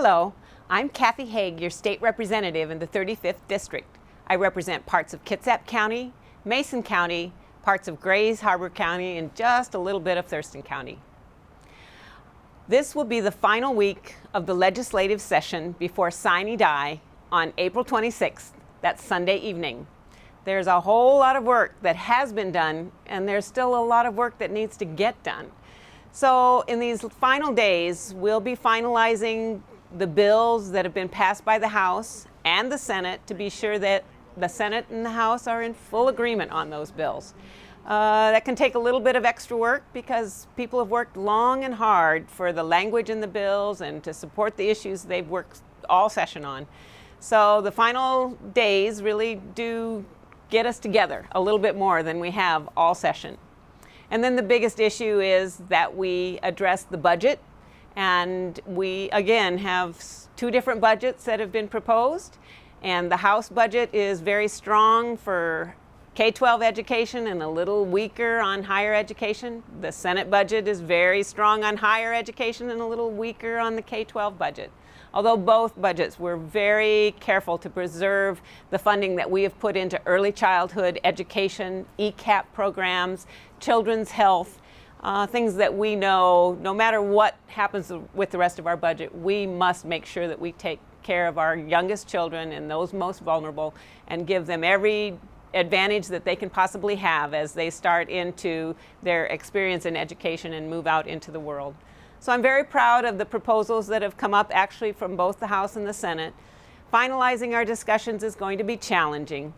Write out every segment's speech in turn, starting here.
Hello, I'm Kathy Haigh, your state representative in the 35th District. I represent parts of Kitsap County, Mason County, parts of Grays Harbor County, and just a little bit of Thurston County. This will be the final week of the legislative session before sine die on April 26th, that's Sunday evening. There's a whole lot of work that has been done, and there's still a lot of work that needs to get done. So in these final days, we'll be finalizing the bills that have been passed by the House and the Senate to be sure that the Senate and the House are in full agreement on those bills. That can take a little bit of extra work because people have worked long and hard for the language in the bills and to support the issues they've worked all session on. So the final days really do get us together a little bit more than we have all session. And then the biggest issue is that we address the budget. And we, again, have two different budgets that have been proposed. And the House budget is very strong for K-12 education and a little weaker on higher education. The Senate budget is very strong on higher education and a little weaker on the K-12 budget. Although both budgets were very careful to preserve the funding that we have put into early childhood education, ECAP programs, children's health, things that we know, no matter what happens with the rest of our budget, we must make sure that we take care of our youngest children and those most vulnerable and give them every advantage that they can possibly have as they start into their experience in education and move out into the world. So I'm very proud of the proposals that have come up actually from both the House and the Senate. Finalizing our discussions is going to be challenging.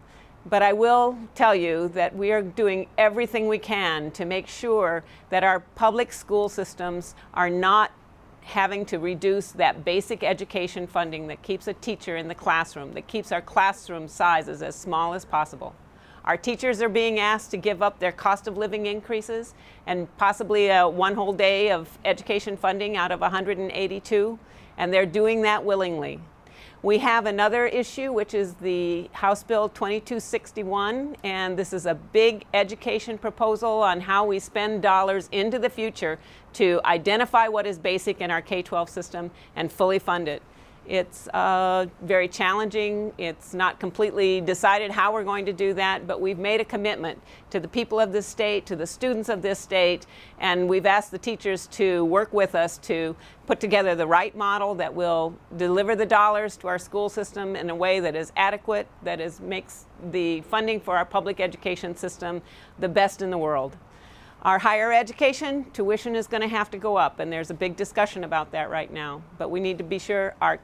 But I will tell you that we are doing everything we can to make sure that our public school systems are not having to reduce that basic education funding that keeps a teacher in the classroom, that keeps our classroom sizes as small as possible. Our teachers are being asked to give up their cost of living increases and possibly one whole day of education funding out of 182, and they're doing that willingly. We have another issue, which is the House Bill 2261, and this is a big education proposal on how we spend dollars into the future to identify what is basic in our K-12 system and fully fund it. It's very challenging. It's not completely decided how we're going to do that, but we've made a commitment to the people of this state, to the students of this state, and we've asked the teachers to work with us to put together the right model that will deliver the dollars to our school system in a way that is adequate, that makes the funding for our public education system the best in the world. Our higher education tuition is going to have to go up, and there's a big discussion about that right now. But we need to be sure our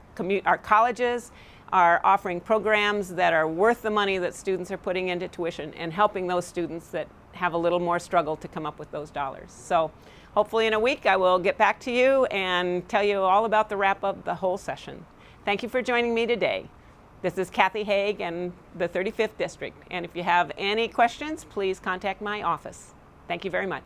colleges are offering programs that are worth the money that students are putting into tuition and helping those students that have a little more struggle to come up with those dollars. So hopefully in a week I will get back to you and tell you all about the wrap of the whole session. Thank you for joining me today. This is Kathy Haigh and the 35th District. And if you have any questions, please contact my office. Thank you very much.